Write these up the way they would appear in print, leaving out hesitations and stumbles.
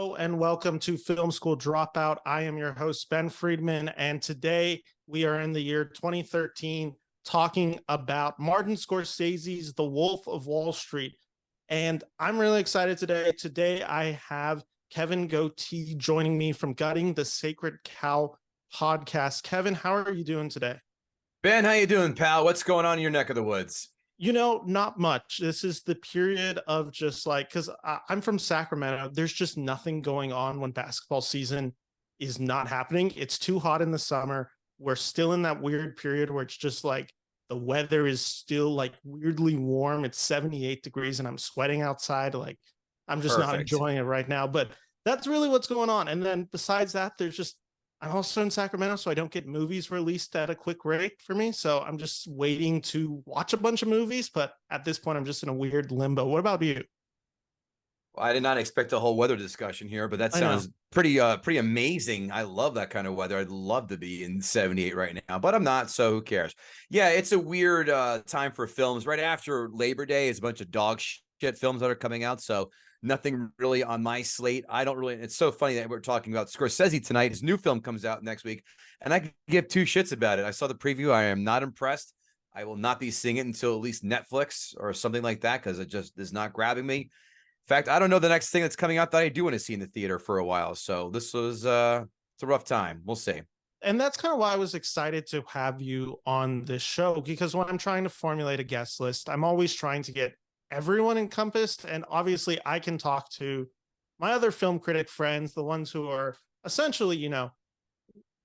Hello and welcome to Film School Dropout. I am your host, Ben Friedman, and today we are in the year 2013 talking about Martin Scorsese's The Wolf of Wall Street. And I'm really excited today. Today I have Kevin Goatee joining me from Gutting the Sacred Cow podcast. Kevin, how are you doing today? Ben, how you doing, pal? What's going on in your neck of the woods? You know, not much. This is the period of just like, because I'm from Sacramento, there's just nothing going on when basketball season is not happening. It's too hot in the summer. We're still in that weird period where it's just like the weather is still like weirdly warm. It's 78 degrees and I'm sweating outside. Like, I'm just not enjoying it right now. But that's really what's going on. And then besides that, I'm also in Sacramento, so I don't get movies released at a quick rate for me. So I'm just waiting to watch a bunch of movies. But at this point, I'm just in a weird limbo. What about you? Well, I did not expect a whole weather discussion here, but that sounds pretty amazing. I love that kind of weather. I'd love to be in 78 right now, but I'm not, so who cares? Yeah, it's a weird time for films. Right after Labor Day is a bunch of dog shit films that are coming out, so nothing really on my slate. It's so funny that we're talking about Scorsese tonight. His new film comes out next week, and I could give two shits about it. I saw the preview. I am not impressed. I will not be seeing it until at least Netflix or something like that, because it just is not grabbing me. In fact, I don't know the next thing that's coming out that I do want to see in the theater for a while. So this was it's a rough time. We'll see. And that's kind of why I was excited to have you on this show, because when I'm trying to formulate a guest list, I'm always trying to get everyone encompassed. And obviously I can talk to my other film critic friends, the ones who are essentially,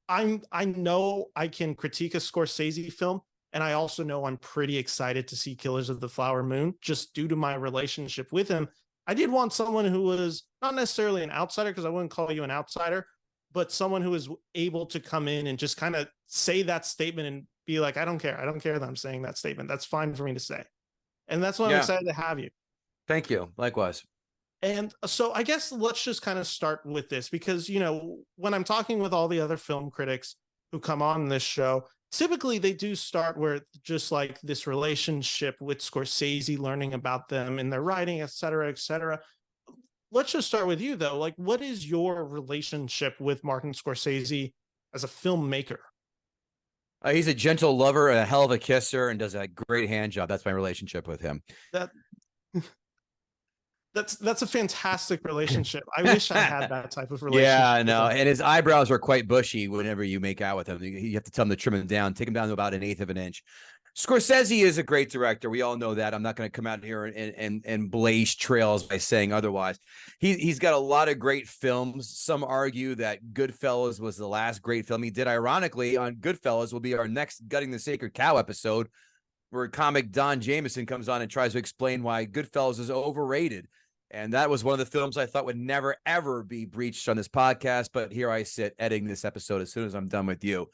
I know I can critique a Scorsese film, and I also know I'm pretty excited to see Killers of the Flower Moon just due to my relationship with him. I did want someone who was not necessarily an outsider, because I wouldn't call you an outsider, but someone who is able to come in and just kind of say that statement and be like, I don't care. I don't care that I'm saying that statement. That's fine for me to say. And that's why I'm excited to have you. Thank you. Likewise. And so I guess let's just kind of start with this, because, when I'm talking with all the other film critics who come on this show, typically they do start where just like this relationship with Scorsese, learning about them in their writing, et cetera, et cetera. Let's just start with you, though. Like, what is your relationship with Martin Scorsese as a filmmaker? He's a gentle lover, a hell of a kisser, and does a great hand job. That's my relationship with him. That's a fantastic relationship. I wish I had that type of relationship. Yeah, I know. And his eyebrows are quite bushy whenever you make out with him. You have to tell him to trim them down, take them down to about 1/8 of an inch. Scorsese is a great director. We all know that. I'm not going to come out here and blaze trails by saying otherwise. He's got a lot of great films. Some argue that Goodfellas was the last great film he did. Ironically, on Goodfellas will be our next Gutting the Sacred Cow episode, where comic Don Jameson comes on and tries to explain why Goodfellas is overrated. And that was one of the films I thought would never, ever be breached on this podcast. But here I sit editing this episode as soon as I'm done with you.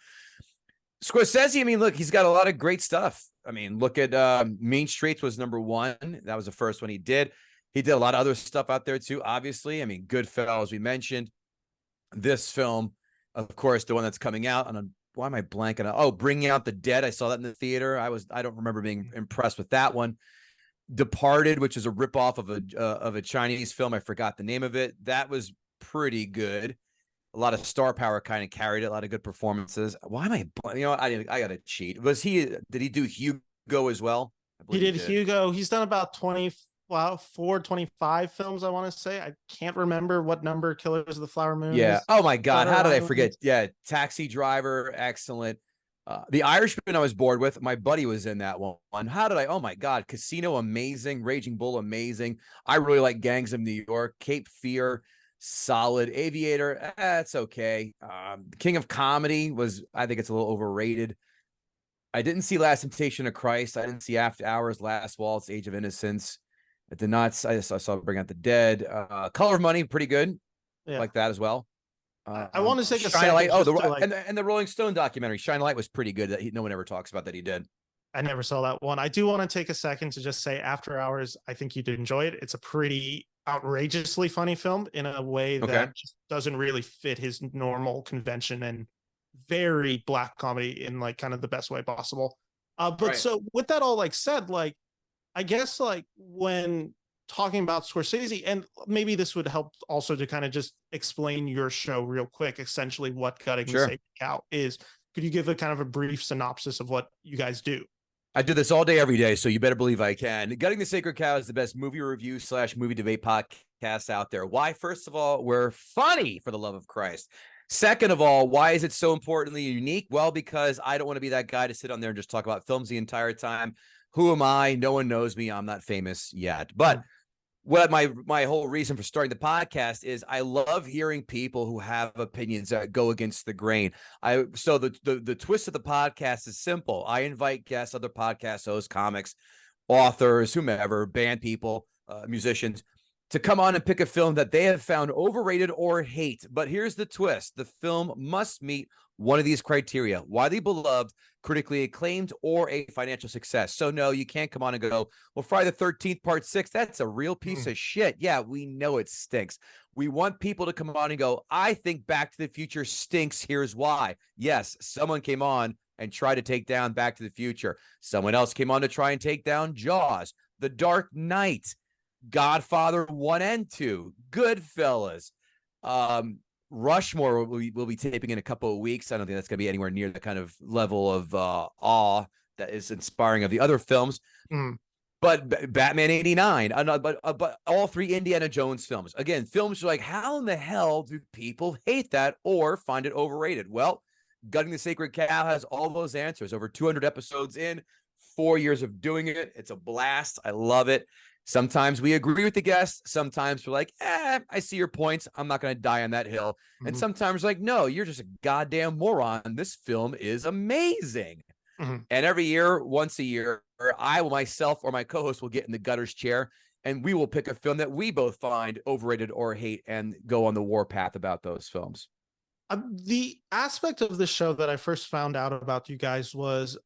Scorsese, I mean, look, he's got a lot of great stuff. I mean, look at Mean Streets was #1. That was the first one he did. He did a lot of other stuff out there too, obviously. I mean, Goodfellas, we mentioned. This film, of course, the one that's coming out on why am I blanking on? Oh, Bringing Out the Dead. I saw that in the theater. I don't remember being impressed with that one. Departed, which is a ripoff of a Chinese film. I forgot the name of it. That was pretty good. A lot of star power kind of carried it. A lot of good performances. Why am I? I got to cheat. Did he do Hugo as well? He did Hugo. He's done about 25 films, I want to say. I can't remember what number Killers of the Flower Moon is. Yeah. Oh my God. How did I forget? Yeah. Taxi Driver. Excellent. The Irishman I was bored with. My buddy was in that one. Oh my God. Casino, amazing. Raging Bull, amazing. I really like Gangs of New York. Cape Fear, solid. Aviator, it's okay. King of Comedy I think it's a little overrated. I didn't see Last Temptation of Christ. I didn't see After Hours, Last Waltz, Age of Innocence. I did not. I saw Bring Out the Dead. Color of Money, pretty good. Yeah. Like that as well. I want to take a second. And the Rolling Stone documentary, Shine a Light, was pretty good. That no one ever talks about that he did. I never saw that one. I do want to take a second to just say After Hours, I think you did enjoy it. It's a pretty outrageously funny film in a way that just doesn't really fit his normal convention, and very black comedy in like kind of the best way possible. But right. So with that all like said, like, I guess like when talking about Scorsese, and maybe this would help also to kind of just explain your show real quick, essentially what Gutting the Sure. Sacred Cow is. Could you give a kind of a brief synopsis of what you guys do? I do this all day, every day, so you better believe I can. Gutting the Sacred Cow is the best movie review / movie debate podcast out there. Why? First of all, we're funny, for the love of Christ. Second of all, why is it so importantly unique? Well, because I don't want to be that guy to sit on there and just talk about films the entire time. Who am I? No one knows me. I'm not famous yet. But what my whole reason for starting the podcast is I love hearing people who have opinions that go against the grain. So the twist of the podcast is simple. I invite guests, other podcast hosts, comics, authors, whomever, band people, musicians, to come on and pick a film that they have found overrated or hate. But here's the twist. The film must meet one of these criteria: widely beloved, critically acclaimed, or a financial success. So no, you can't come on and go, well, Friday the 13th Part 6, that's a real piece of shit. Yeah, we know it stinks. We want people to come on and go, I think Back to the Future stinks. Here's why. Yes, someone came on and tried to take down Back to the Future. Someone else came on to try and take down Jaws, The Dark Knight, Godfather 1 and 2, Goodfellas, Rushmore will be taping in a couple of weeks. I don't think that's going to be anywhere near the kind of level of awe that is inspiring of the other films. But Batman 89, but all 3 Indiana Jones films. Again, films are like, how in the hell do people hate that or find it overrated? Well, Gutting the Sacred Cow has all those answers. Over 200 episodes in, 4 years of doing it. It's a blast. I love it. Sometimes we agree with the guests. Sometimes we're like, I see your points. I'm not going to die on that hill. And sometimes like, no, you're just a goddamn moron. This film is amazing. And every year, once a year, I will myself or my co-host will get in the Gutter's chair and we will pick a film that we both find overrated or hate and go on the warpath about those films. The aspect of the show that I first found out about you guys was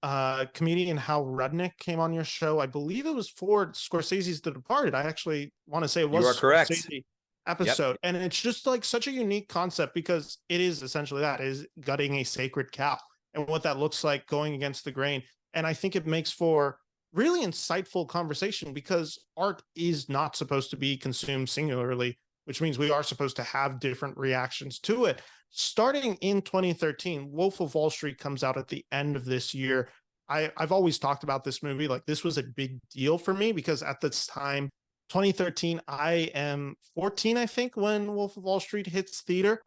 comedian Hal Rudnick came on your show. I believe it was for Scorsese's The Departed. I actually want to say it was you are correct. Scorsese episode. Yep. And it's just like such a unique concept because it is essentially that, is gutting a sacred cow and what that looks like going against the grain. And I think it makes for really insightful conversation because art is not supposed to be consumed singularly, which means we are supposed to have different reactions to it. Starting in 2013, Wolf of Wall Street comes out at the end of this year. I've always talked about this movie. Like, this was a big deal for me because at this time, 2013, I am 14, I think, when Wolf of Wall Street hits theater.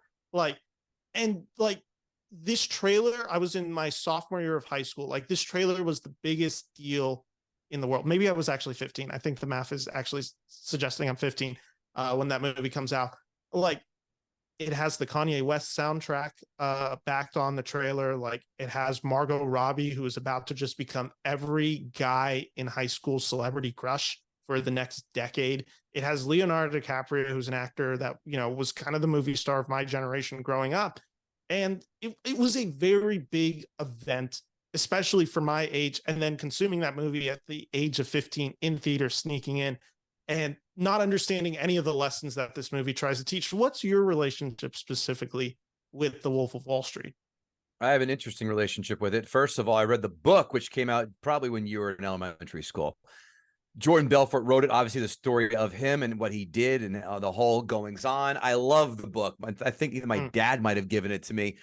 This trailer, I was in my sophomore year of high school. Like, this trailer was the biggest deal in the world. Maybe I was actually 15. I think the math is actually suggesting I'm 15 when that movie comes out. Like, it has the Kanye West soundtrack backed on the trailer. Like, it has Margot Robbie, who is about to just become every guy in high school celebrity crush for the next decade. It has Leonardo DiCaprio, who's an actor that, you know, was kind of the movie star of my generation growing up. And it was a very big event, especially for my age. And then consuming that movie at the age of 15 in theater, sneaking in, and not understanding any of the lessons that this movie tries to teach. What's your relationship specifically with The Wolf of Wall Street? I have an interesting relationship with it. First of all, I read the book, which came out probably when you were in elementary school. Jordan Belfort wrote it, obviously the story of him and what he did and the whole goings on. I love the book. I think even my dad might have given it to me.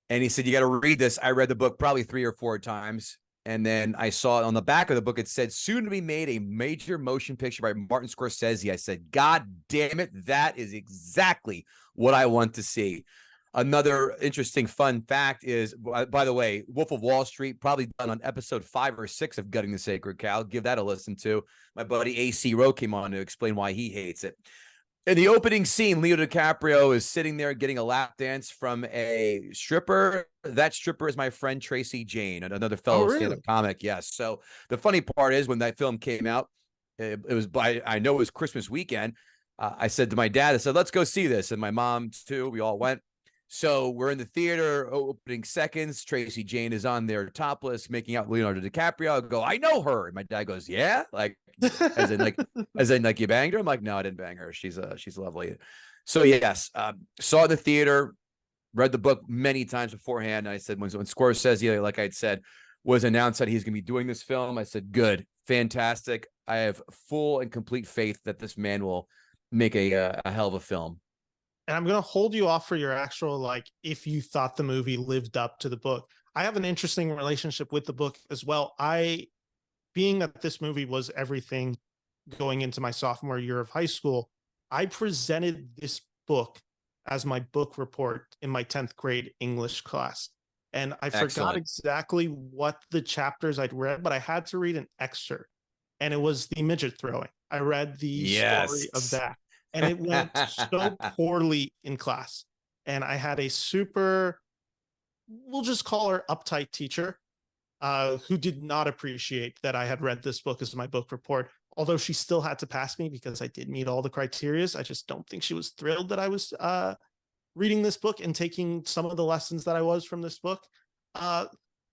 And he said, you got to read this. I read the book probably 3 or 4 times. And then I saw on the back of the book, it said, soon to be made a major motion picture by Martin Scorsese. I said, God damn it. That is exactly what I want to see. Another interesting fun fact is, by the way, Wolf of Wall Street, probably done on episode 5 or 6 of Gutting the Sacred Cow. Give that a listen to. My buddy AC Rowe came on to explain why he hates it. In the opening scene, Leo DiCaprio is sitting there getting a lap dance from a stripper. That stripper is my friend Tracy Jane, another fellow stand-up comic. Yes. So the funny part is when that film came out, it was I know it was Christmas weekend. I said to my dad, I said, let's go see this. And my mom too, we all went. So we're in the theater, opening seconds. Tracy Jane is on there topless, making out Leonardo DiCaprio. I go, I know her. And my dad goes, yeah, like, as in like you banged her. I'm like, no, I didn't bang her. She's lovely. So yes, saw the theater, read the book many times beforehand. And I said, when Scorsese, like I had said, was announced that he's going to be doing this film, I said, good, fantastic. I have full and complete faith that this man will make a hell of a film. And I'm going to hold you off for your actual, like, if you thought the movie lived up to the book. I have an interesting relationship with the book as well. Being that this movie was everything going into my sophomore year of high school, I presented this book as my book report in my 10th grade English class. And I forgot exactly what the chapters I'd read, but I had to read an excerpt, and it was the midget throwing. I read the story of that, and it went so poorly in class. And I had a super, we'll just call her uptight teacher, who did not appreciate that I had read this book as my book report. Although she still had to pass me because I did meet all the criterias. I just don't think she was thrilled that I was reading this book and taking some of the lessons that I was from this book.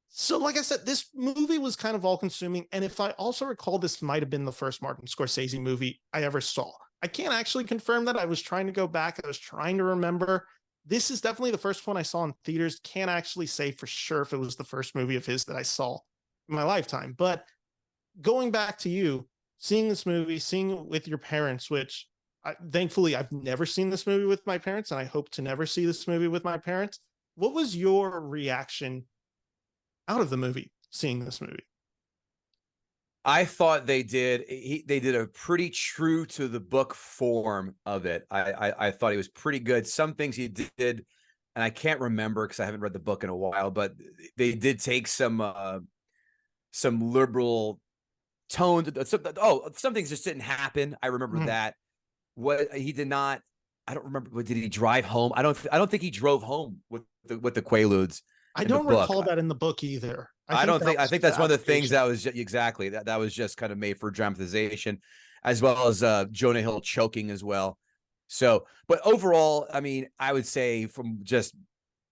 So like I said, this movie was kind of all consuming. And if I also recall, this might have been the first Martin Scorsese movie I ever saw. I can't actually confirm that. I was trying to go back. I was trying to remember. This is definitely the first one I saw in theaters. Can't actually say for sure if it was the first movie of his that I saw in my lifetime. But going back to you, seeing this movie, seeing it with your parents, which thankfully I've never seen this movie with my parents, and I hope to never see this movie with my parents. What was your reaction out of the movie, seeing this movie? I thought they did a pretty true to the book form of it. I thought he was pretty good. Some things he did, and I can't remember because I haven't read the book in a while, but they did take some liberal tone. Some things just didn't happen. I remember that. What he did not, I don't remember. Did he drive home? I don't think he drove home with the Quaaludes. I don't recall that in the book either. I think that's one of the things that was exactly that was just kind of made for dramatization, as well as Jonah Hill choking as well. So, but overall, I mean, I would say from just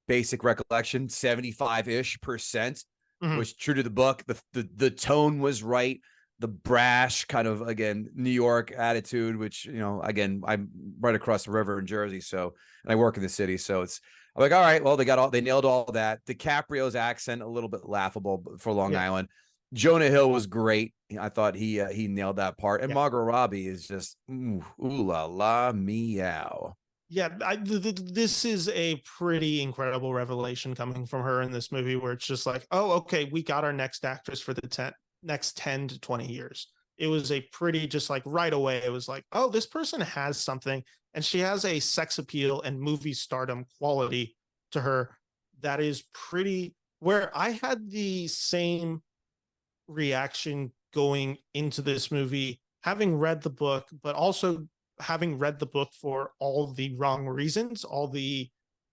basic recollection, 75-ish% was true to the book. The tone was right. The brash kind of, again, New York attitude, which, you know, again, I'm right across the river in Jersey. So, and I work in the city. So I'm like, all right, well, they nailed all that. DiCaprio's accent, a little bit laughable for Long Island. Jonah Hill was great. I thought he nailed that part. And Margot Robbie is just, ooh la la, meow. Yeah, this is a pretty incredible revelation coming from her in this movie, where it's just like, oh, okay, we got our next actress for the next 10 to 20 years. It was a pretty, just like right away, it was like, oh, this person has something, and she has a sex appeal and movie stardom quality to her that is pretty, where I had the same reaction going into this movie, having read the book, but also having read the book for all the wrong reasons, all the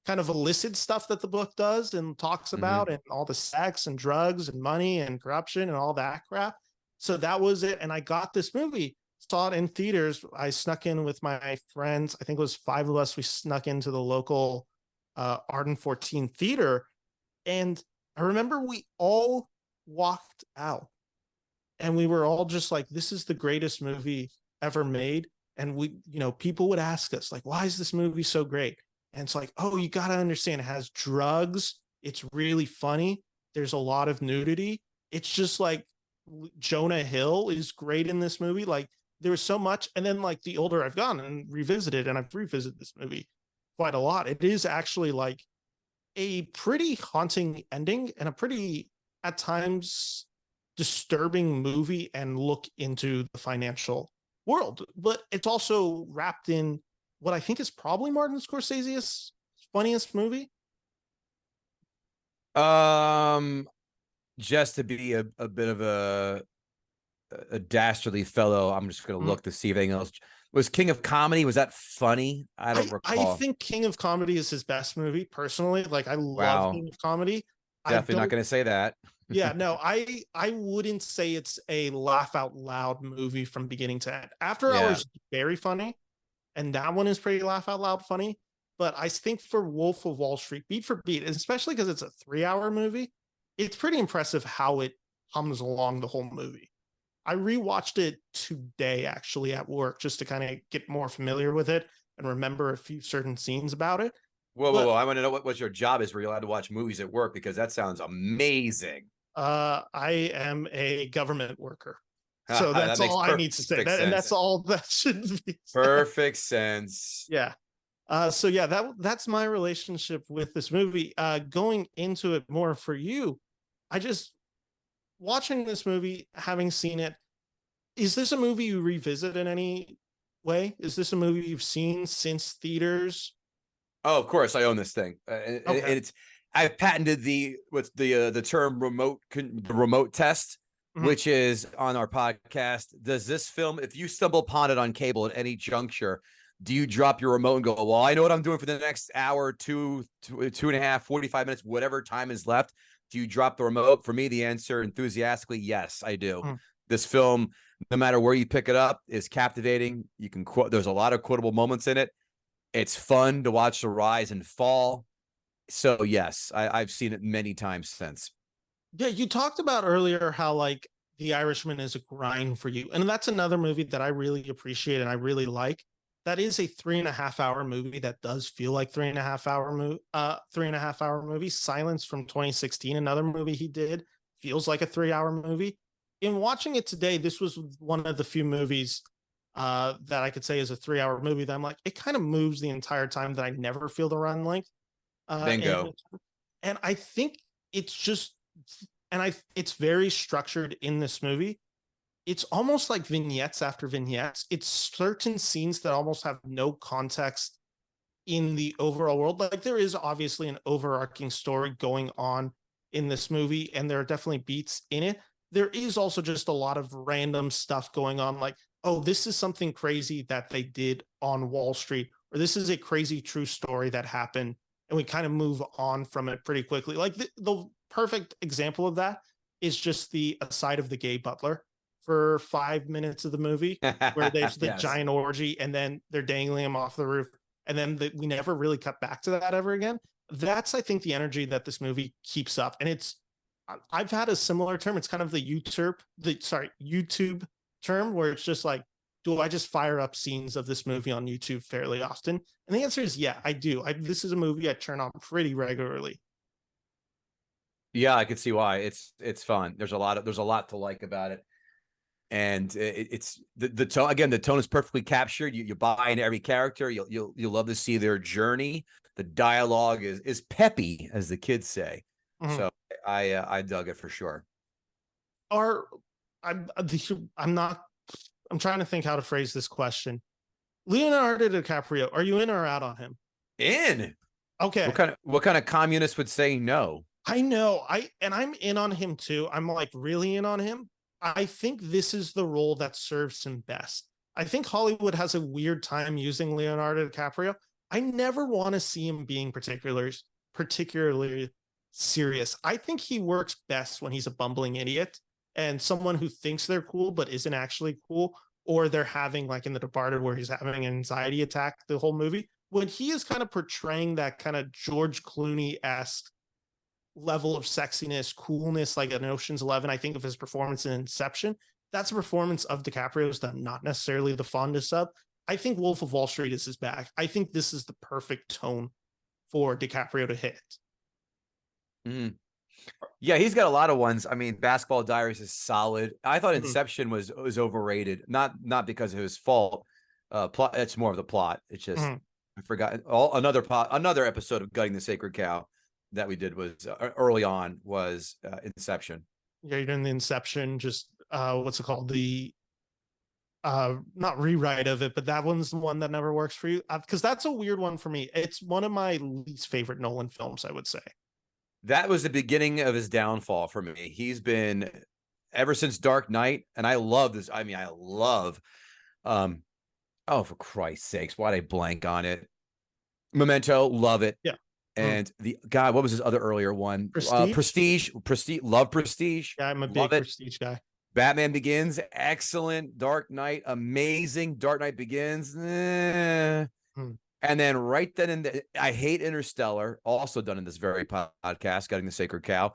kind of illicit stuff that the book does and talks about, and all the sex and drugs and money and corruption and all that crap. So that was it. And I got this movie, saw it in theaters. I snuck in with my friends. I think it was 5 of us. We snuck into the local Arden 14 theater. And I remember we all walked out and we were all just like, this is the greatest movie ever made. And we, you know, people would ask us like, why is this movie so great? And it's like, oh, you got to understand, it has drugs. It's really funny. There's a lot of nudity. It's just like Jonah Hill is great in this movie. Like there was so much. And then like the older I've gone and revisited, and I've revisited this movie quite a lot, it is actually like a pretty haunting ending and a pretty, at times, disturbing movie and look into the financial world. But it's also wrapped in what I think is probably Martin Scorsese's funniest movie. Just to be a bit of a dastardly fellow, I'm just going to look to see if anything else. Was King of Comedy, was that funny? I don't recall. I think King of Comedy is his best movie, personally. Like, I love King of Comedy. Definitely not going to say that. Yeah, no, I wouldn't say it's a laugh out loud movie from beginning to end. After Hours is very funny, and that one is pretty laugh out loud funny. But I think for Wolf of Wall Street, beat for beat, especially because it's a 3-hour movie, it's pretty impressive how it hums along the whole movie. I rewatched it today, actually, at work, just to kind of get more familiar with it and remember a few certain scenes about it. Whoa. I want to know what your job is where you're allowed to watch movies at work, because that sounds amazing. I am a government worker. So That that's makes all I need to say. perfect And that's sense. all that should be said. Perfect sense. Yeah. So yeah, that's my relationship with this movie. Going into it more for you, I just watching this movie, having seen it, is this a movie you revisit in any way? Is this a movie you've seen since theaters? Oh, of course, I own this thing, and Okay. it's I've patented the term the remote test, Mhm. which is on our podcast. Does this film, if you stumble upon it on cable at any juncture, do you drop your remote and go, well, I know what I'm doing for the next hour, two and a half, 45 minutes, whatever time is left? Do you drop the remote? For me, the answer enthusiastically, yes, I do. Mhm. This film, no matter where you pick it up, is captivating. You can quote, there's a lot of quotable moments in it. It's fun to watch the rise and fall. So yes, I've seen it many times since. Yeah, you talked about earlier how like The Irishman is a grind for you. And that's another movie that I really appreciate and I really like. That is a 3.5 hour movie that does feel like 3.5 hour movie. Silence from 2016, another movie he did, feels like a 3 hour movie. In watching it today, this was one of the few movies that I could say is a 3 hour movie that I'm like, it kind of moves the entire time that I never feel the run length. Uh, Bingo. and and I think it's just it's very structured in this movie. It's almost like vignettes after vignettes. It's certain scenes that almost have no context in the overall world. Like there is obviously an overarching story going on in this movie, and there are definitely beats in it. There is also just a lot of random stuff going on, like, oh, this is something crazy that they did on Wall Street, or this is a crazy true story that happened, and we kind of move on from it pretty quickly. Like the perfect example of that is just the aside of the gay butler for 5 minutes of the movie, where there's the Yes. giant orgy, and then they're dangling him off the roof, and then we never really cut back to that ever again. That's, I think, the energy that this movie keeps up, and I've had a similar term. It's kind of YouTube term, where it's just like, do I just fire up scenes of this movie on YouTube fairly often? And the answer is yeah, I do. This is a movie I turn on pretty regularly. Yeah, I can see why. It's fun. There's a lot to like about it. And it's the tone, again, the tone is perfectly captured. You buy into every character. You'll love to see their journey. The dialogue is peppy, as the kids say. Mhm. So I dug it for sure. Are I'm not. I'm trying to think how to phrase this question. Leonardo DiCaprio, are you in or out on him? In Okay. what kind of communist would say no? I know. I'm in on him too. I'm like really in on him. I think this is the role that serves him best. I think Hollywood has a weird time using Leonardo DiCaprio. I never want to see him being particularly serious. I think he works best when he's a bumbling idiot and someone who thinks they're cool but isn't actually cool, or they're having, like in The Departed, where he's having an anxiety attack the whole movie. When he is kind of portraying that kind of George Clooney-esque level of sexiness, coolness, like an Ocean's 11. I think of his performance in Inception. That's a performance of DiCaprio's that I'm not necessarily the fondest of. I think Wolf of Wall Street is his back. I think this is the perfect tone for DiCaprio to hit. Mm. Yeah, he's got a lot of ones. I mean, Basketball Diaries is solid. I thought Mhm. Inception was overrated, not because of his fault. Plot. It's more of the plot. It's just Mhm. I forgot. Another episode of Gutting the Sacred Cow that we did was early on was Inception. Yeah, you're doing the Inception, just what's it called? The not rewrite of it, but that one's the one that never works for you. Because that's a weird one for me. It's one of my least favorite Nolan films, I would say. That was the beginning of his downfall for me. He's been ever since Dark Knight, and I love this. I mean, I love um oh, for Christ's sakes, why'd I blank on it? Memento, love it. Yeah. Mhm. And the God, what was his other earlier one? Prestige. Prestige, love Prestige, Yeah, I'm a love big it. Prestige guy. Batman Begins, excellent. Dark Knight, amazing. Dark Knight Begins, Mhm. and then right then and I hate Interstellar, also done in this very podcast, Gutting the Sacred Cow.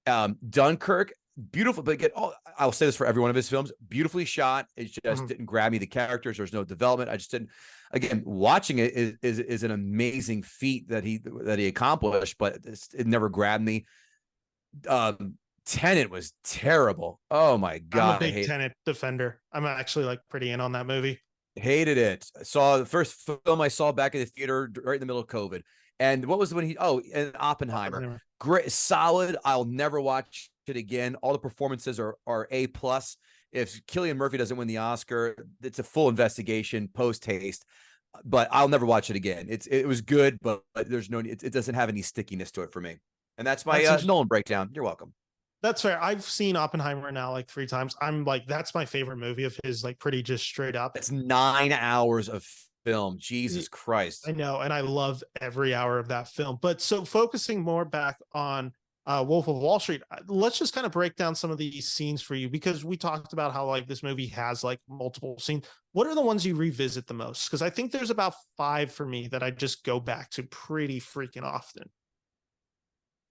Dunkirk, beautiful, but again, I'll say this for every one of his films, beautifully shot. It just Mhm. didn't grab me. The characters, there's no development. I just didn't. Again, watching it is an amazing feat that he accomplished, but it never grabbed me. Um, Tenet was terrible. Oh my I'm a God. big Tenet defender. I'm actually like pretty in on that movie. Hated it. I saw the first film I saw back in the theater right in the middle of COVID. And what was when and Oppenheimer. Oppenheimer. Great, solid. I'll never watch it again. All the performances are A plus. If Cillian Murphy doesn't win the Oscar, it's a full investigation post haste. But I'll never watch it again. It was good, but there's no it doesn't have any stickiness to it for me. And that's my Nolan breakdown. You're welcome. That's fair. I've seen Oppenheimer now like 3 times. I'm like, that's my favorite movie of his, like pretty just straight up. It's 9 hours of film. Jesus Christ. I know. And I love every hour of that film. But so focusing more back on Wolf of Wall Street, let's just kind of break down some of these scenes for you, because we talked about how like this movie has like multiple scenes. What are the ones you revisit the most? Because I think there's about 5 for me that I just go back to pretty freaking often.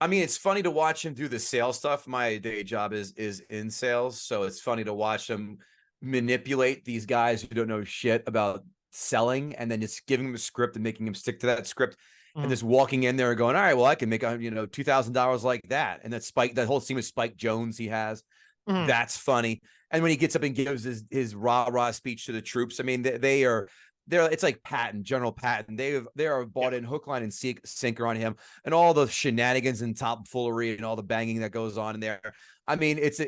I mean, it's funny to watch him do the sales stuff. My day job is in sales, so it's funny to watch him manipulate these guys who don't know shit about selling, and then just giving them a script and making them stick to that script, and just walking in there and going, "All right, well, I can make $2,000 like that." And that whole scene with Spike Jones he has, that's funny. And when he gets up and gives his rah speech to the troops, I mean, they're it's like General Patton. They are bought in hook, line, and sinker on him, and all the shenanigans and tomfoolery and all the banging that goes on in there. I mean, it's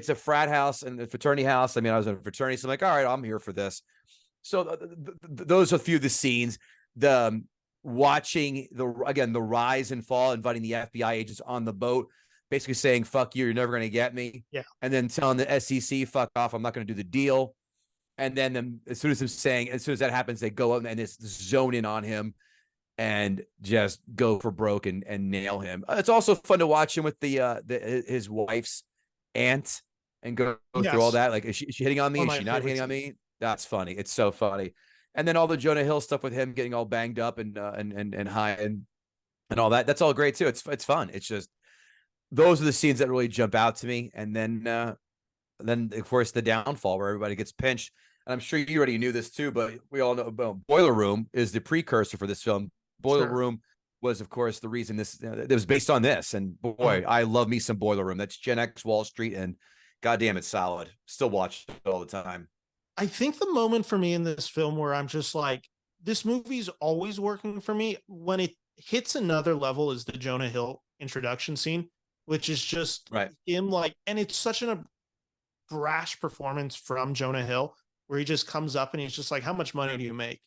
a frat house and a fraternity house. I mean, I was in a fraternity, so I'm like, all right, I'm here for this. So those are a few of the scenes. The watching the rise and fall, inviting the FBI agents on the boat, basically saying, "Fuck you, you're never going to get me." Yeah, and then telling the SEC, "Fuck off, I'm not going to do the deal." And then as soon as that happens, they go out and just zone in on him and just go for broke and nail him. It's also fun to watch him with his wife's aunt and go through all that. Like, is she hitting on me? Is she not hitting on me? That's funny. It's so funny. And then all the Jonah Hill stuff with him getting all banged up and high and all that. That's all great too. It's fun. It's just, those are the scenes that really jump out to me. And then of course the downfall where everybody gets pinched. And I'm sure you already knew this too, but we all know Boiler Room is the precursor for this film. Boiler Room was, of course, the reason it was based on this. And boy, I love me some Boiler Room. That's Gen X Wall Street, and goddamn, it's solid. Still watch it all the time. I think the moment for me in this film where I'm just like, this movie's always working for me when it hits another level is the Jonah Hill introduction scene, which is just him like, and it's such a brash performance from Jonah Hill, where he just comes up and he's just like, "How much money do you make?"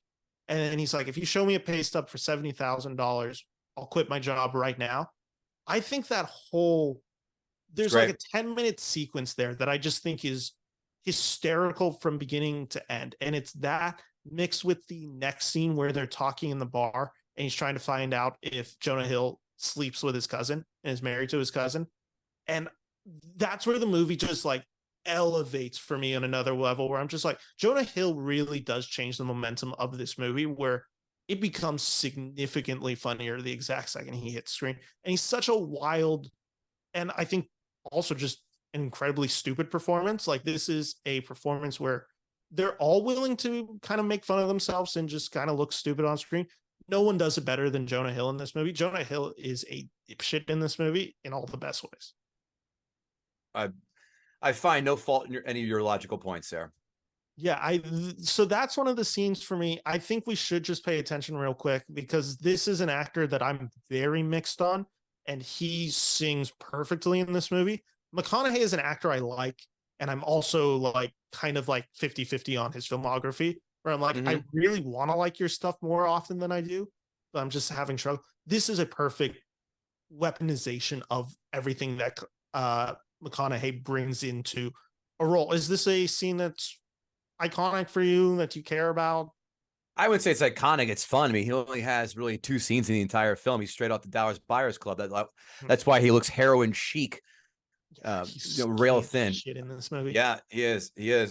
And then he's like, "If you show me a pay stub for $70,000, I'll quit my job right now." I think there's like a 10-minute sequence there that I just think is hysterical from beginning to end. And it's that mixed with the next scene where they're talking in the bar and he's trying to find out if Jonah Hill sleeps with his cousin and is married to his cousin. And that's where the movie just like elevates for me on another level, where I'm just like, Jonah Hill really does change the momentum of this movie, where it becomes significantly funnier the exact second he hits screen. And he's such a wild, and I think also just an incredibly stupid performance. Like, this is a performance where they're all willing to kind of make fun of themselves and just kind of look stupid on screen. No one does it better than Jonah Hill in this movie. Jonah Hill is a dipshit in this movie in all the best ways. I find no fault in any of your logical points there. Yeah, so that's one of the scenes for me. I think we should just pay attention real quick, because this is an actor that I'm very mixed on, and he sings perfectly in this movie. McConaughey is an actor I like, and I'm also like kind of like 50-50 on his filmography, where I'm like, I really want to like your stuff more often than I do, but I'm just having trouble. This is a perfect weaponization of everything that McConaughey brings into a role. Is this a scene that's iconic for you, that you care about? I would say it's iconic. It's fun. I mean, he only has really 2 scenes in the entire film. He's straight off the Dallas Buyers Club. That's why he looks heroin chic, rail thin. Shit in this movie. Yeah, he is.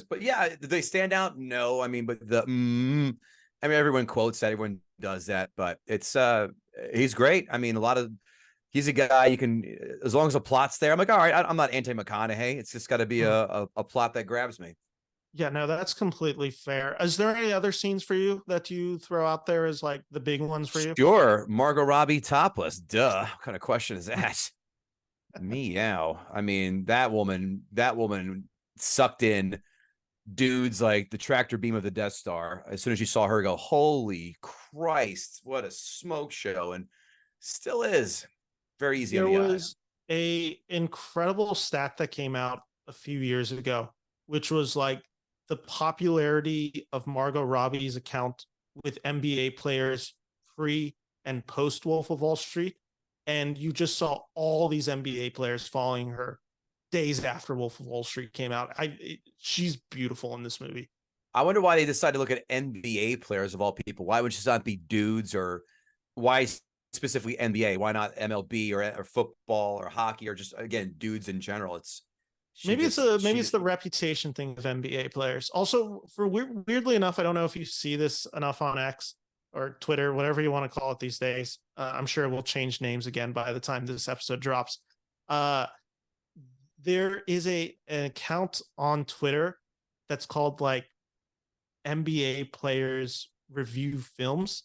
But yeah, do they stand out? No. I mean, but I mean, everyone quotes that. Everyone does that. But it's he's great. I mean, he's a guy you can, as long as the plot's there. I'm like, all right, I'm not anti-McConaughey. It's just got to be a plot that grabs me. Yeah, no, that's completely fair. Is there any other scenes for you that you throw out there as like the big ones for you? Sure. Margot Robbie topless. Duh. What kind of question is that? Meow. I mean, that woman sucked in dudes like the tractor beam of the Death Star. As soon as you saw her go, holy Christ, what a smoke show. And still is very easy on There the eye. was a incredible stat that came out a few years ago, which was like the popularity of Margot Robbie's account with NBA players pre and post Wolf of Wall Street. And you just saw all these NBA players following her days after Wolf of Wall Street came out. She's beautiful in this movie. I wonder why they decided to look at NBA players of all people. Why would she not be dudes, or why specifically NBA? Why not MLB or football or hockey, or just, again, dudes in general? Maybe it's the reputation thing of NBA players. Also, for weirdly enough, I don't know if you see this enough on X or Twitter, whatever you want to call it these days. I'm sure it will change names again by the time this episode drops. There is an account on Twitter that's called like NBA players review films,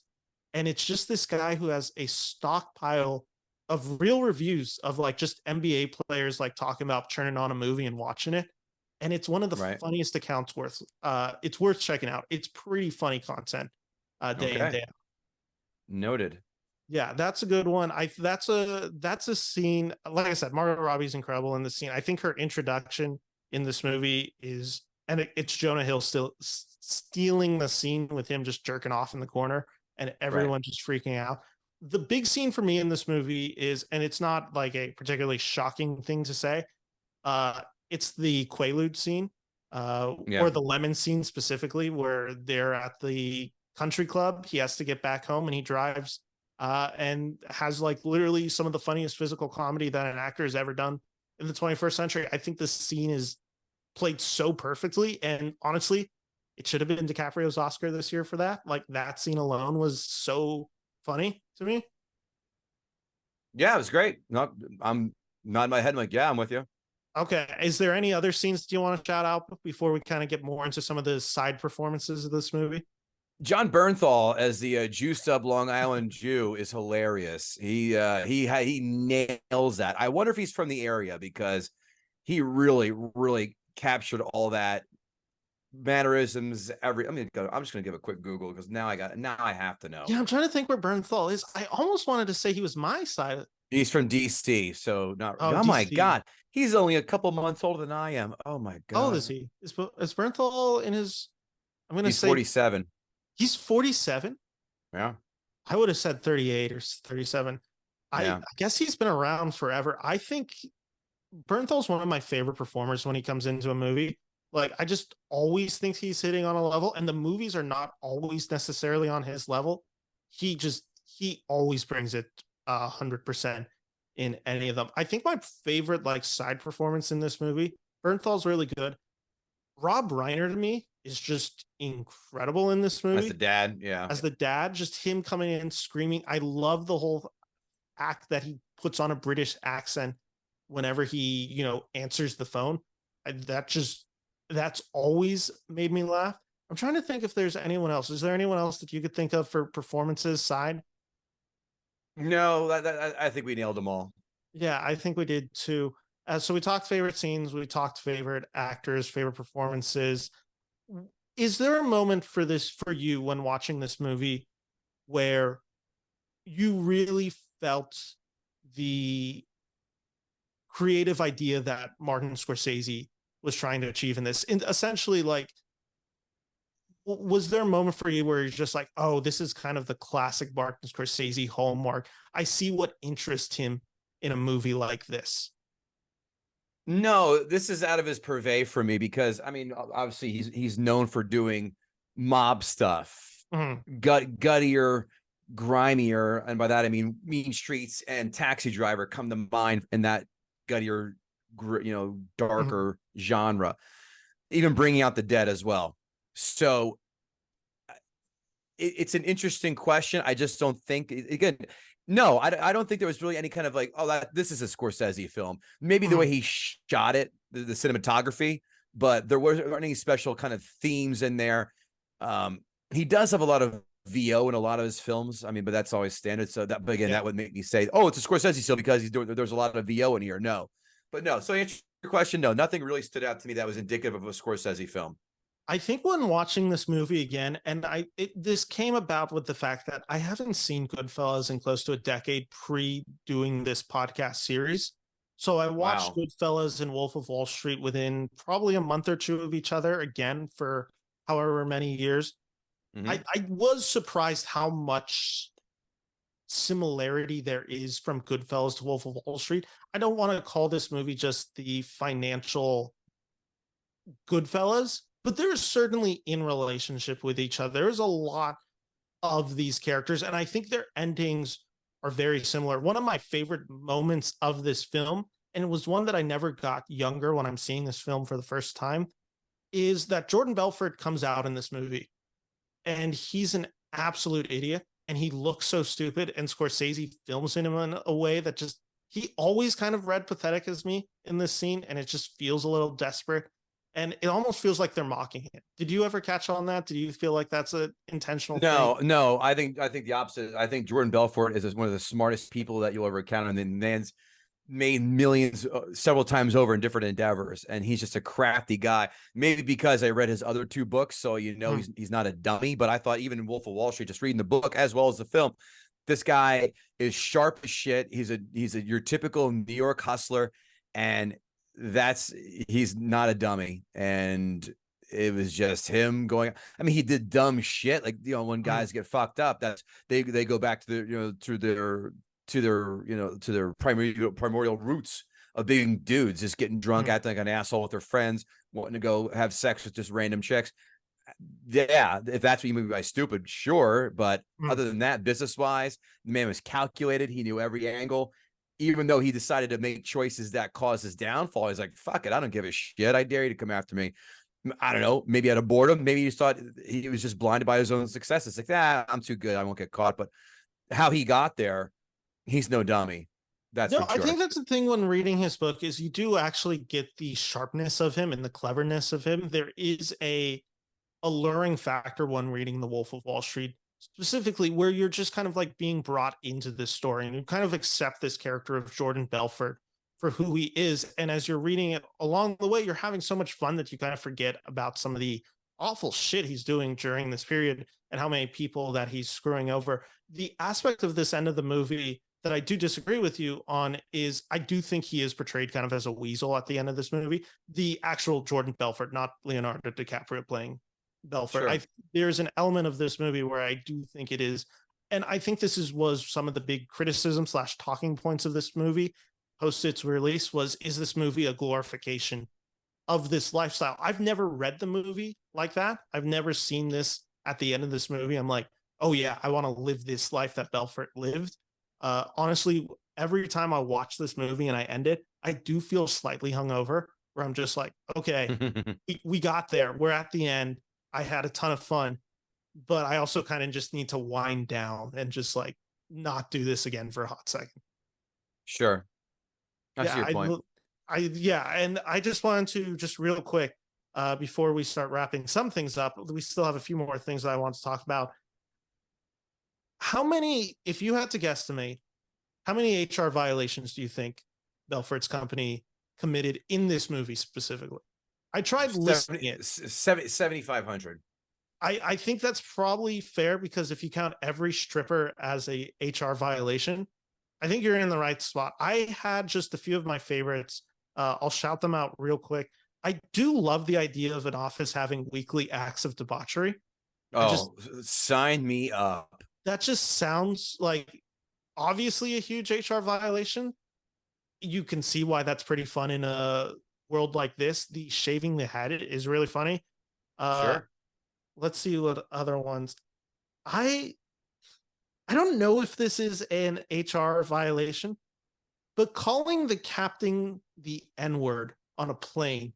and it's just this guy who has a stockpile of real reviews of like just NBA players like talking about turning on a movie and watching it. And it's one of the funniest accounts it's worth checking out. It's pretty funny content day in, day out. Noted. Yeah, that's a good one. That's a scene. Like I said, Margot Robbie's incredible in the scene. I think her introduction in this movie is, and it's Jonah Hill still stealing the scene with him just jerking off in the corner and everyone just freaking out. The big scene for me in this movie is, and it's not like a particularly shocking thing to say, it's the Quaalude scene, or the lemon scene specifically, where they're at the country club. He has to get back home and he drives and has like literally some of the funniest physical comedy that an actor has ever done in the 21st century. I think this scene is played so perfectly, and honestly, it should have been DiCaprio's Oscar this year for that. Like, that scene alone was so funny to me. Yeah, it was great. I'm nodding my head. I'm like, yeah, I'm with you. Okay. Is there any other scenes that you want to shout out before we kind of get more into some of the side performances of this movie? John Bernthal as the juiced up Long Island Jew is hilarious. He nails that. I wonder if he's from the area, because he really captured all that mannerisms. I'm just gonna give a quick Google, because now I have to know. Yeah, I'm trying to think where Bernthal is. I almost wanted to say he was my side. He's from DC, so not. Oh my God, he's only a couple months older than I am. Oh my God. How old is he? Is Bernthal in his? I'm gonna say 47. He's 47. Yeah, I would have said 38 or 37. I guess he's been around forever. I think Bernthal's one of my favorite performers when he comes into a movie. Like, I just always think he's hitting on a level, and the movies are not always necessarily on his level. He always brings it 100% in any of them. I think my favorite like side performance in this movie, Bernthal's really good. Rob Reiner to me is just incredible in this movie. As the dad, yeah. As the dad, just him coming in screaming. I love the whole act that he puts on a British accent whenever he, answers the phone. That's always made me laugh. I'm trying to think if there's anyone else. Is there anyone else that you could think of for performances side? No, I think we nailed them all. Yeah, I think we did too. So we talked favorite scenes, we talked favorite actors, favorite performances. Is there a moment for you when watching this movie where you really felt the creative idea that Martin Scorsese was trying to achieve in this? And essentially, like, was there a moment for you where you're just like, oh, this is kind of the classic Martin Scorsese hallmark? I see what interests him in a movie like this. No, this is out of his purvey for me, because I mean, obviously he's known for doing mob stuff, guttier, grimier, and by that I mean Mean Streets and Taxi Driver come to mind in that guttier, darker genre. Even Bringing Out the Dead as well. So it's an interesting question. I just don't think, again, no, I don't think there was really any kind of like, this is a Scorsese film. Maybe the way he shot it, the cinematography, but there weren't any special kind of themes in there. He does have a lot of VO in a lot of his films. I mean, but that's always standard. So that, but again, Yeah. that would make me say, oh, it's a Scorsese still because there's a lot of VO in here. No, but no. So answer your question, no, nothing really stood out to me that was indicative of a Scorsese film. I think when watching this movie again, and this came about with the fact that I haven't seen Goodfellas in close to a decade pre doing this podcast series. So I watched Wow. Goodfellas and Wolf of Wall Street within probably a month or two of each other again for however many years. Mm-hmm. I was surprised how much similarity there is from Goodfellas to Wolf of Wall Street. I don't want to call this movie just the financial Goodfellas, but they're certainly in relationship with each other. There's a lot of these characters, and I think their endings are very similar. One of my favorite moments of this film, and it was one that I never got younger when I'm seeing this film for the first time, is that Jordan Belfort comes out in this movie, and he's an absolute idiot, and he looks so stupid, and Scorsese films him in a way that just, he always kind of read pathetic as me in this scene, and it just feels a little desperate. And it almost feels like they're mocking him. Did you ever catch on that? Did you feel like that's an intentional thing? No. I think the opposite. I think Jordan Belfort is one of the smartest people that you'll ever encounter, and the man's made millions several times over in different endeavors, and he's just a crafty guy. Maybe because I read his other two books, so he's not a dummy. But I thought even in Wolf of Wall Street, just reading the book as well as the film, this guy is sharp as shit. He's your typical New York hustler, and he's not a dummy. And it was just him going. I mean, he did dumb shit. Like, when guys get fucked up, that's they go back to their primordial roots of being dudes, just getting drunk, acting like an asshole with their friends, wanting to go have sex with just random chicks. Yeah, if that's what you mean by stupid, sure. But other than that, business wise, the man was calculated. He knew every angle. Even though he decided to make choices that caused his downfall, he's like, fuck it, I don't give a shit. I dare you to come after me. I don't know, maybe out of boredom, maybe he thought he was just blinded by his own success. It's like, I'm too good, I won't get caught. But how he got there, he's no dummy. That's No, for I sure. think that's the thing when reading his book is you do actually get the sharpness of him and the cleverness of him. There is a alluring factor when reading The Wolf of Wall Street, specifically where you're just kind of like being brought into this story and you kind of accept this character of Jordan Belfort for who he is. And as you're reading it along the way, you're having so much fun that you kind of forget about some of the awful shit he's doing during this period and how many people that he's screwing over. The aspect of this end of the movie that I do disagree with you on is I do think he is portrayed kind of as a weasel at the end of this movie. The actual Jordan Belfort, not Leonardo DiCaprio playing Belfort. Sure. There's an element of this movie where I do think it is, and I think this was some of the big criticism / talking points of this movie post its release is this movie a glorification of this lifestyle? I've never read the movie like that. I've never seen this at the end of this movie. I'm like, oh yeah, I want to live this life that Belfort lived. Honestly, every time I watch this movie and I end it, I do feel slightly hungover where I'm just like, okay, we got there. We're at the end. I had a ton of fun, but I also kind of just need to wind down and just like not do this again for a hot second. Sure. That's your point. And I just wanted to just real quick, before we start wrapping some things up, we still have a few more things that I want to talk about. How many, if you had to guesstimate, how many HR violations do you think Belfort's company committed in this movie specifically? I tried listing it. 7,500. I think that's probably fair because if you count every stripper as a HR violation, I think you're in the right spot. I had just a few of my favorites. I'll shout them out real quick. I do love the idea of an office having weekly acts of debauchery. Sign me up. That just sounds like obviously a huge HR violation. You can see why that's pretty fun in a world like this. The shaving the head is really funny. Sure. Let's see what other ones. I don't know if this is an HR violation, but calling the captain the N-word on a plane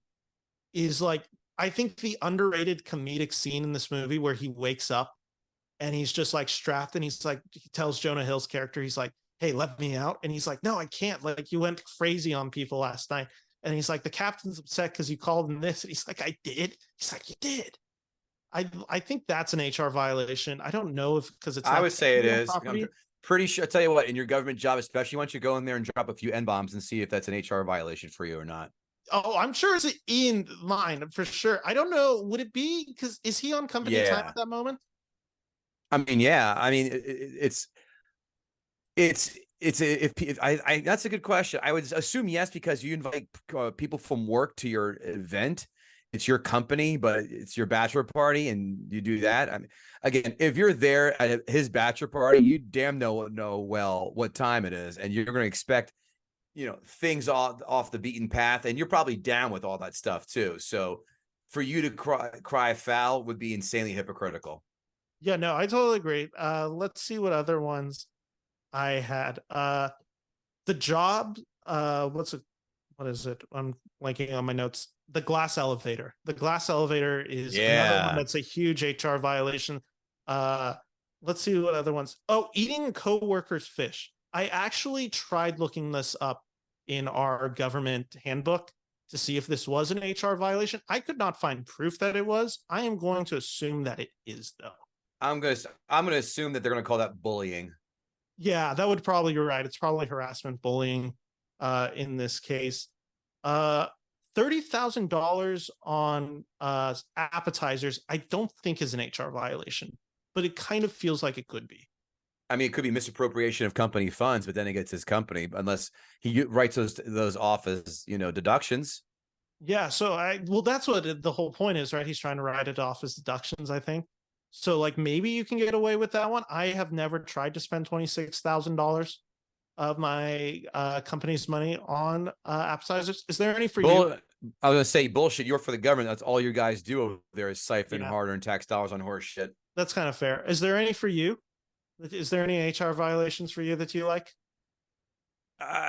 is like, I think the underrated comedic scene in this movie where he wakes up and he's just like strapped and he's like, he tells Jonah Hill's character, he's like, hey, let me out. And he's like, no, I can't. Like, you went crazy on people last night. And he's like, the captain's upset because you called him this. And he's like, I did. He's like, you did. I think that's an HR violation. I don't know if because it's I not would say it on is. I'm property. pretty sure. I tell you what, in your government job, especially once you go in there and drop a few N bombs and see if that's an HR violation for you or not. Oh, I'm sure it's in line for sure. I don't know. Would it be because is he on company time Yeah. at that moment? I mean, yeah. I mean, if I that's a good question. I would assume yes because you invite people from work to your event. It's your company, but it's your bachelor party, and you do that. I mean, again, if you're there at his bachelor party, you damn know well what time it is, and you're going to expect things off the beaten path, and you're probably down with all that stuff too. So, for you to cry foul would be insanely hypocritical. Yeah, no, I totally agree. Let's see what other ones I had. The Job. What is it? I'm blanking on my notes. The glass elevator. The glass elevator is another one Yeah. that's a huge HR violation. Uh, let's see what other ones. Oh, eating a coworker's fish. I actually tried looking this up in our government handbook to see if this was an HR violation. I could not find proof that it was. I am going to assume that it is, though. I'm gonna assume that they're gonna call that bullying. Yeah, that would probably, you're right. It's probably harassment, bullying, in this case. Uh, $30,000 on appetizers, I don't think is an HR violation, but it kind of feels like it could be. I mean, it could be misappropriation of company funds, but then it gets his company unless he writes those off as deductions. Yeah, so well, that's what the whole point is, right? He's trying to write it off as deductions, I think. So, like, maybe you can get away with that one. I have never tried to spend $26,000 of my company's money on appetizers. Is there any for you? I was gonna say bullshit. You're for the government. That's all you guys do over there is siphon Yeah, hard-earned tax dollars on horse shit. that's kind of fair. Is there any for you? Is there any HR violations for you that you like?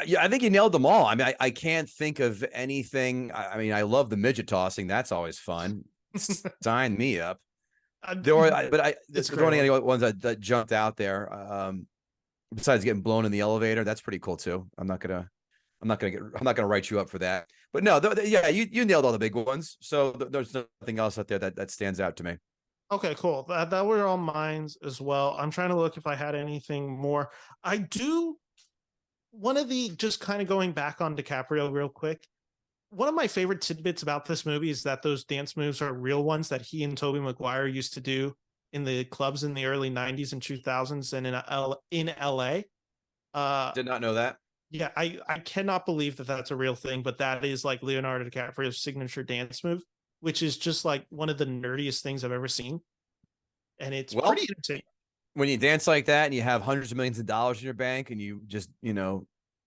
Yeah, I think you nailed them all. I mean, I can't think of anything. I mean, I love the midget tossing. That's always fun. Sign me up. There were, but the only ones that jumped out there. Besides getting blown in the elevator, that's pretty cool too. I'm not gonna write you up for that. But no, yeah, you nailed all the big ones. So there's nothing else out there that stands out to me. Okay, cool. That were all mines as well. I'm trying to look if I had anything more. I do. One of the just kind of going back on DiCaprio real quick. One of my favorite tidbits about this movie is that those dance moves are real ones that he and Tobey Maguire used to do in the clubs in the early 90s and 2000s and in LA. Did not know that. Yeah, I cannot believe that that's a real thing, but that is like Leonardo DiCaprio's signature dance move, which is just like one of the nerdiest things I've ever seen. And it's Well, pretty entertaining. when you dance like that and you have hundreds of millions of dollars in your bank and you just,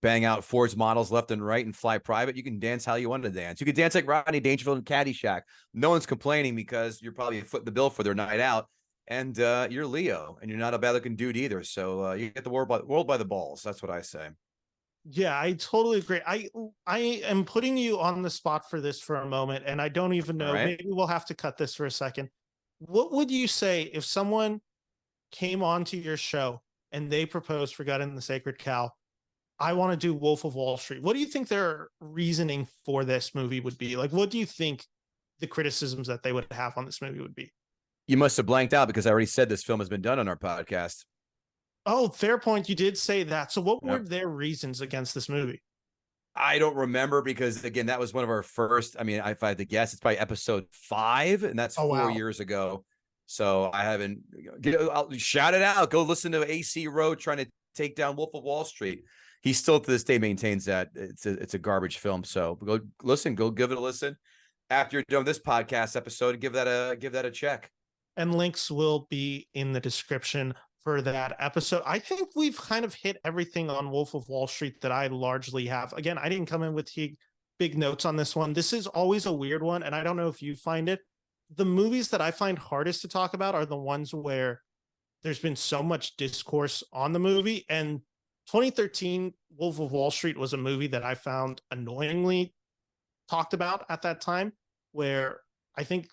bang out Ford's models left and right and fly private, you can dance how you want to dance. You could dance like Rodney Dangerfield in Caddyshack. No one's complaining because you're probably footing the bill for their night out. And you're Leo and you're not a bad looking dude either. So you get the world by the balls. That's what I say. Yeah, I totally agree. I am putting you on the spot for this for a moment, and I don't even All know. right. Maybe we'll have to cut this for a second. What would you say if someone came onto your show and they proposed for God and the Sacred Cow? I want to do Wolf of Wall Street. What do you think their reasoning for this movie would be? Like, what do you think the criticisms that they would have on this movie would be? You must have blanked out because I already said this film has been done on our podcast. Oh, fair point. You did say that. So, what were Yep. their reasons against this movie? I don't remember because again, that was one of our first. I mean, if I had to guess, it's probably episode 5, and that's Oh, 4 years ago. So I haven't. I'll shout it out. Go listen to AC Road trying to take down Wolf of Wall Street. He still to this day maintains that it's a garbage film. So go listen. Go give it a listen after you're done with this podcast episode. And give that a check. And links will be in the description for that episode. I think we've kind of hit everything on Wolf of Wall Street that I largely have. Again, I didn't come in with big notes on this one. This is always a weird one, and I don't know if you find it. The movies that I find hardest to talk about are the ones where there's been so much discourse on the movie. And 2013 Wolf of Wall Street was a movie that I found annoyingly talked about at that time, where I think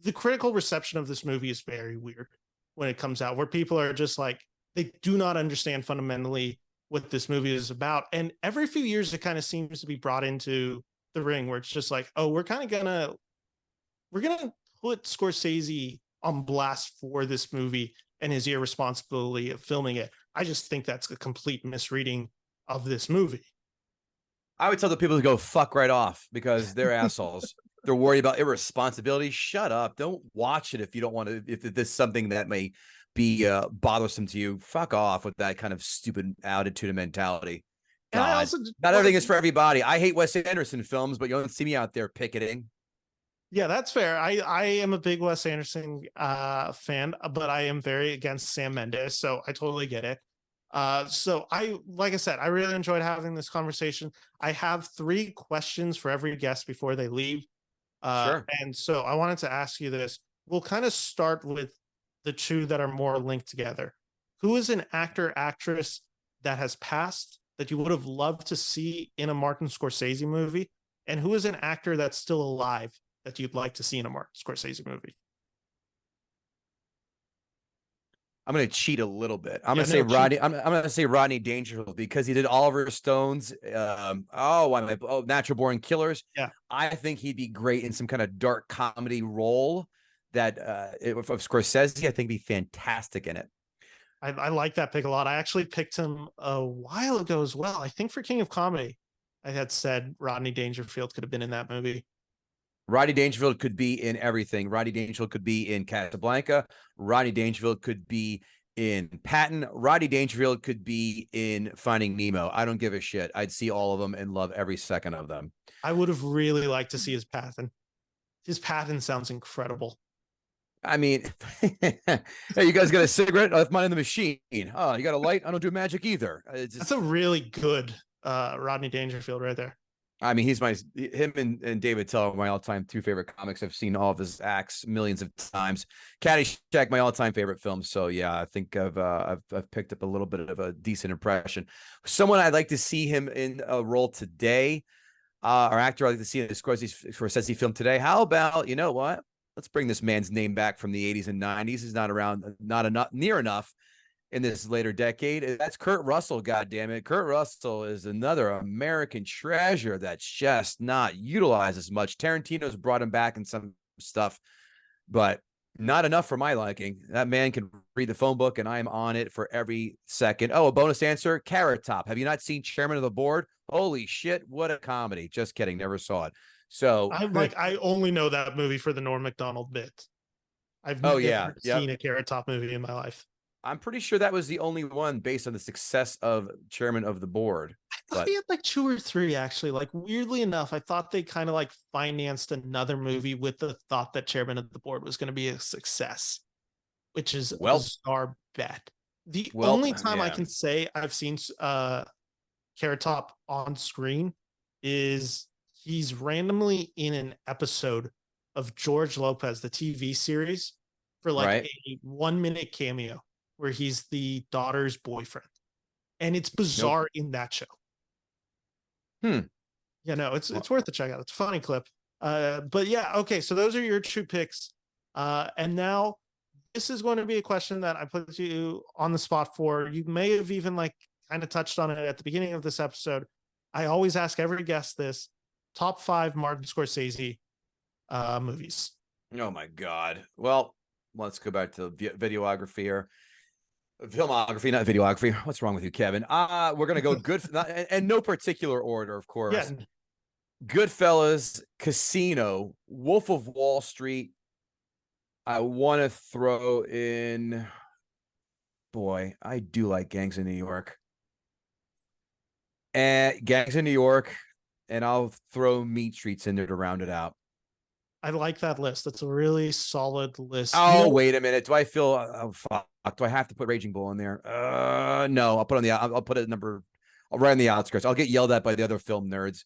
the critical reception of this movie is very weird when it comes out, where people are just like, they do not understand fundamentally what this movie is about. And every few years, it kind of seems to be brought into the ring where it's just like, oh, we're going to put Scorsese on blast for this movie and his irresponsibility of filming it. I just think that's a complete misreading of this movie. I would tell the people to go fuck right off because they're assholes. They're worried about irresponsibility. Shut up. Don't watch it if you don't want to. If this is something that may be bothersome to you, fuck off with that kind of stupid attitude and mentality. And I God, also not everything is for everybody. I hate Wes Anderson films, but you don't see me out there picketing. Yeah, that's fair. I am a big Wes Anderson fan, but I am very against Sam Mendes, so I totally get it. So like I said, I really enjoyed having this conversation. I have 3 questions for every guest before they leave. Sure. And so I wanted to ask you this. We'll kind of start with the 2 that are more linked together. Who is an actor, actress that has passed that you would have loved to see in a Martin Scorsese movie? And who is an actor that's still alive that you'd like to see in a Martin Scorsese movie? I'm going to cheat a little bit. I'm going to say Rodney. I'm going to say Rodney Dangerfield because he did Oliver Stone's. Natural Born Killers. Yeah, I think he'd be great in some kind of dark comedy role. That of Scorsese, I think, be fantastic in it. I like that pick a lot. I actually picked him a while ago as well. I think for King of Comedy, I had said Rodney Dangerfield could have been in that movie. Rodney Dangerfield could be in everything. Rodney Dangerfield could be in Casablanca. Rodney Dangerfield could be in Patton. Rodney Dangerfield could be in Finding Nemo. I don't give a shit. I'd see all of them and love every second of them. I would have really liked to see his Patton. His Patton sounds incredible. I mean, hey, you guys got a cigarette? Oh, that's mine in the machine. Oh, you got a light? I don't do magic either. That's a really good Rodney Dangerfield right there. I mean, him and David Tell are my all-time 2 favorite comics. I've seen all of his acts millions of times. Caddyshack, my all-time favorite film. So yeah, I think I've picked up a little bit of a decent impression. Someone I'd like to see him in a role today, or actor I'd like to see in a Scorsese film today. How about, you know what? Let's bring this man's name back from the 80s and 90s. He's not around, near enough in this later decade. That's Kurt Russell, goddammit. Kurt Russell is another American treasure that's just not utilized as much. Tarantino's brought him back in some stuff, but not enough for my liking. That man can read the phone book, and I am on it for every second. Oh, a bonus answer, Carrot Top. Have you not seen Chairman of the Board? Holy shit, what a comedy. Just kidding, never saw it. So I only know that movie for the Norm Macdonald bit. I've never seen a Carrot Top movie in my life. I'm pretty sure that was the only one based on the success of Chairman of the Board. I thought he had like 2 or 3 actually. Like weirdly enough, I thought they kind of like financed another movie with the thought that Chairman of the Board was going to be a success, which is a bizarre bet. The only time I can say I've seen Carrot Top on screen is he's randomly in an episode of George Lopez, the TV series, for like a 1-minute cameo where he's the daughter's boyfriend. And it's bizarre in that show. You know, it's worth a check out. It's a funny clip. But yeah, okay. So those are your 2 picks. And now this is going to be a question that I put you on the spot for. You may have even like kind of touched on it at the beginning of this episode. I always ask every guest this: top 5 Martin Scorsese movies. Oh my God. Well, let's go back to videography here. Filmography, not videography. What's wrong with you, Kevin? We're gonna go good, and no particular order, of course. Yeah. Goodfellas, Casino, Wolf of Wall Street. I want to throw in. Boy, I do like Gangs in New York. And Gangs in New York, and I'll throw Meat Streets in there to round it out. I like that list. That's a really solid list. Oh, wait a minute. Do I feel fuck? Do I have to put Raging Bull in there? No. I'll put it at number. I'll write on the outskirts. I'll get yelled at by the other film nerds.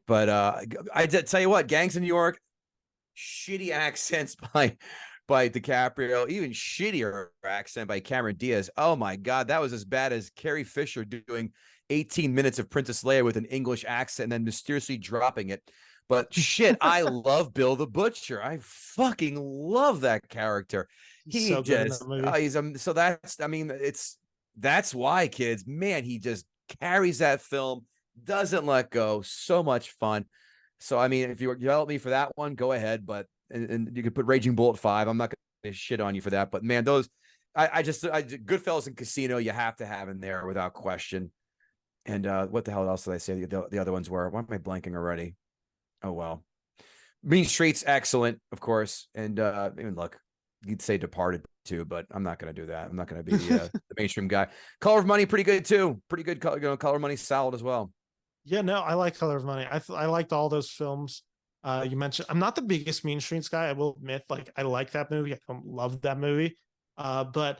But I tell you what, Gangs in New York, shitty accents by DiCaprio, even shittier accent by Cameron Diaz. Oh my God, that was as bad as Carrie Fisher doing 18 minutes of Princess Leia with an English accent and then mysteriously dropping it. But shit, I love Bill the Butcher. I fucking love that character. He's so just, so that's, I mean, that's why, kids, man, he just carries that film, doesn't let go. So much fun. So, I mean, if you yell at me for that one, go ahead. But and you could put Raging Bull at 5. I'm not going to shit on you for that, but man, those I Goodfellas and Casino you have to have in there without question. And what the hell else did I say the other ones were? Why am I blanking already? Oh well. Mean Streets, excellent, of course. And even look, you'd say Departed too, but I'm not going to do that. I'm not going to be the mainstream guy. Color of Money, pretty good too. Pretty good. Color of Money, solid as well. Yeah, no, I like Color of Money. I liked all those films you mentioned. I'm not the biggest Mean Streets guy, I will admit. Like, I like that movie. I don't love that movie. But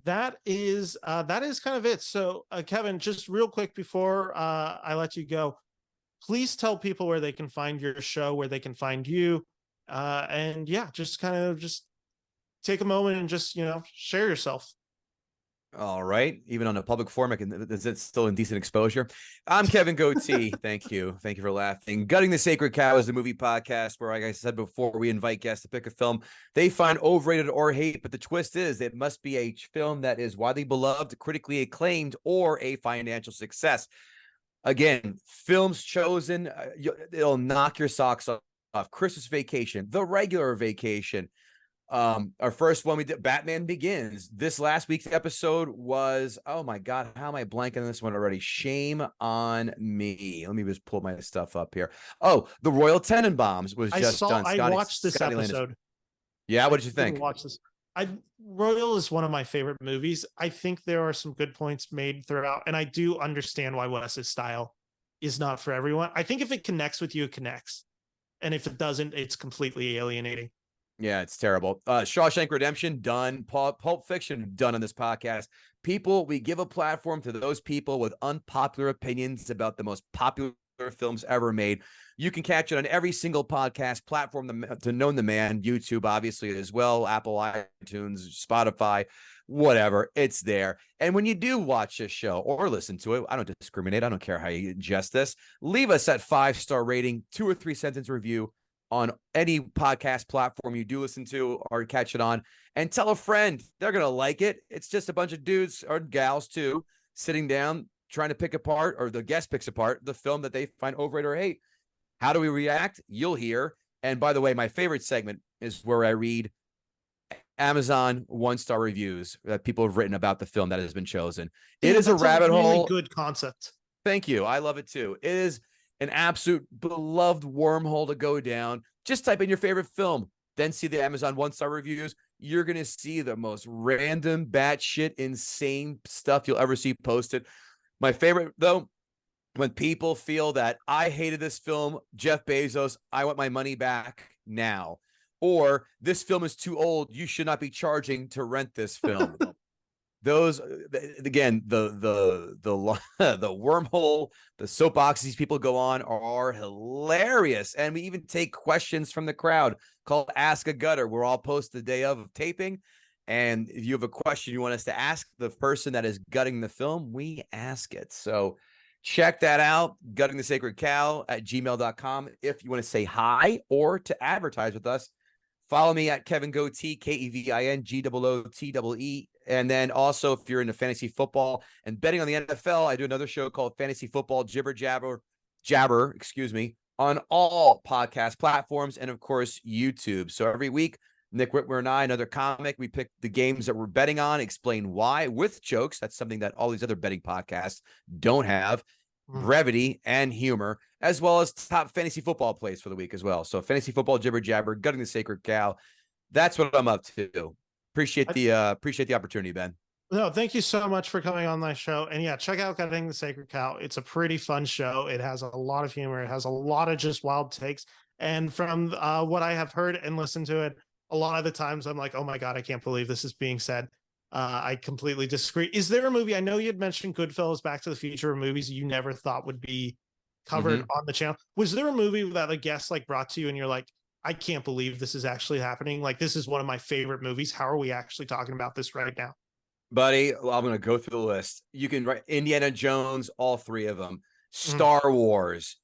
that is kind of it. So, Kevin, just real quick before I let you go, please tell people where they can find your show, where they can find you, and yeah, just kind of just take a moment and just share yourself. All right. Even on a public forum, is it still in decent exposure? I'm Kevin Goatee. Thank you. Thank you for laughing. Gutting the Sacred Cow is the movie podcast where, like I said before, we invite guests to pick a film they find overrated or hate. But the twist is it must be a film that is widely beloved, critically acclaimed, or a financial success. Again, films chosen, it'll knock your socks off. Christmas Vacation, The Regular Vacation. Our first one we did, Batman Begins. This last week's episode was, oh my God, how am I blanking on this one already? Shame on me. Let me just pull my stuff up here. Oh, The Royal Tenenbaums was just done. I watched this episode. Yeah, what did you think? Watch this. Royal is one of my favorite movies. I think there are some good points made throughout, and I do understand why Wes's style is not for everyone. I think if it connects with you, it connects. And if it doesn't, it's completely alienating. Yeah, it's terrible. Shawshank Redemption, done. Pulp Fiction, done on this podcast. People, we give a platform to those people with unpopular opinions about the most popular films ever made. You can catch it on every single podcast platform to Known the Man, YouTube, obviously, as well, Apple, iTunes, Spotify, whatever. It's there. And when you do watch this show or listen to it, I don't discriminate. I don't care how you ingest this. Leave us that 5-star rating, 2 or 3 sentence review on any podcast platform you do listen to or catch it on, and tell a friend. They're going to like it. It's just a bunch of dudes or gals too, sitting down, trying to pick apart, or the guest picks apart the film that they find overrated or hate. How do we react? You'll hear. And by the way, my favorite segment is where I read Amazon 1-star reviews that people have written about the film that has been chosen. It is a rabbit hole. Good concept. Thank you. I love it too. It is an absolute beloved wormhole to go down. Just type in your favorite film, then see the Amazon 1-star reviews. You're going to see the most random, batshit, insane stuff you'll ever see posted. My favorite, though, when people feel that I hated this film, Jeff Bezos, I want my money back now. Or this film is too old. You should not be charging to rent this film. Those, again, the wormhole, the soapbox these people go on are hilarious. And we even take questions from the crowd called Ask a Gutter. We're all post the day of taping. And if you have a question you want us to ask the person that is gutting the film, we ask it. So check that out. Gutting the Sacred Cow at gmail.com. If you want to say hi or to advertise with us, follow me at Kevin Goatee, KEVINGOOTEE. And then also, if you're into fantasy football and betting on the NFL, I do another show called Fantasy Football Jabber, on all podcast platforms and, of course, YouTube. So every week, Nick Whitmer and I, another comic, we pick the games that we're betting on, explain why with jokes. That's something that all these other betting podcasts don't have. Brevity and humor, as well as top fantasy football plays for the week as well. So fantasy football jabber, gutting the sacred cow. That's what I'm up to. Appreciate the opportunity, Ben. No, thank you so much for coming on my show. And yeah, check out Gutting the Sacred Cow. It's a pretty fun show. It has a lot of humor. It has a lot of just wild takes. And from what I have heard and listened to it, a lot of the times I'm like, oh my God, I can't believe this is being said. I completely disagree. Is there a movie? I know you had mentioned Goodfellas, Back to the Future, movies you never thought would be covered on the channel. Was there a movie that a guest like brought to you and you're like, I can't believe this is actually happening? Like, this is one of my favorite movies. How are we actually talking about this right now? Buddy, well, I'm going to go through the list. You can write Indiana Jones, all 3 of them, Star Wars,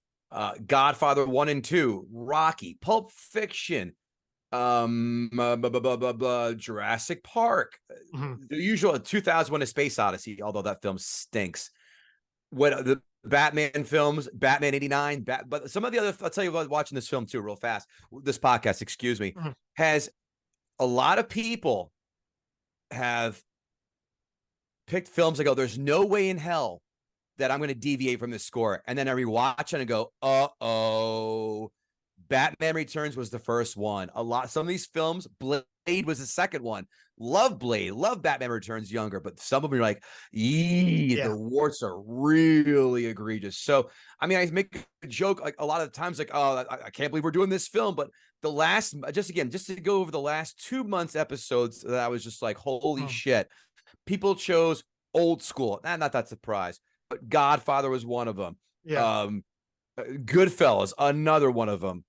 Godfather 1 and 2, Rocky, Pulp Fiction, Jurassic Park, the usual 2001: A Space Odyssey, although that film stinks. What the Batman films, Batman 89, but some of the other, I'll tell you about watching this film too, real fast. This podcast, excuse me, has a lot of people have picked films. I go, there's no way in hell that I'm going to deviate from this score. And then I rewatch and I go, uh-oh. Batman Returns was the first one. Some of these films, Blade was the second one. Love Blade, love Batman Returns younger, but some of them are like, the warts are really egregious. So, I mean, I make a joke like a lot of the times, like, oh, I can't believe we're doing this film. But the last, just to go over the last 2 months episodes, that I was just like, holy shit. People chose old school. Not that surprised, but Godfather was one of them. Yeah. Goodfellas, another one of them.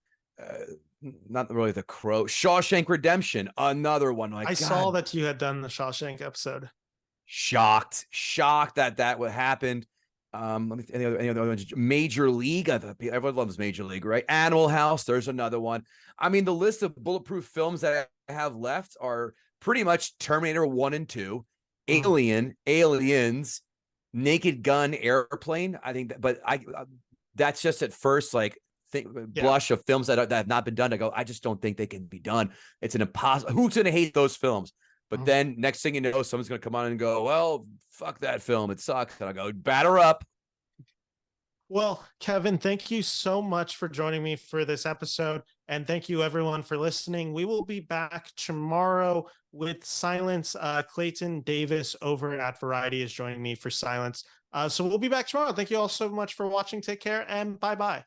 Not really The Crow. Shawshank Redemption, another one. Like, I saw that you had done the Shawshank episode. Shocked that what happened. Let me any other ones. Major League. Everyone loves Major League, right? Animal House. There's another one. I mean, the list of bulletproof films that I have left are pretty much Terminator 1 and 2, Aliens, Naked Gun, Airplane. I think but that's just at first like blush of films that have not been done. I go, I just don't think they can be done. It's an impossible. Who's going to hate those films? But then next thing you know, someone's going to come on and go, well, fuck that film. It sucks. And I go, batter up. Well, Kevin, thank you so much for joining me for this episode. And thank you everyone for listening. We will be back tomorrow with Silence. Clayton Davis over at Variety is joining me for Silence. So we'll be back tomorrow. Thank you all so much for watching. Take care and bye-bye.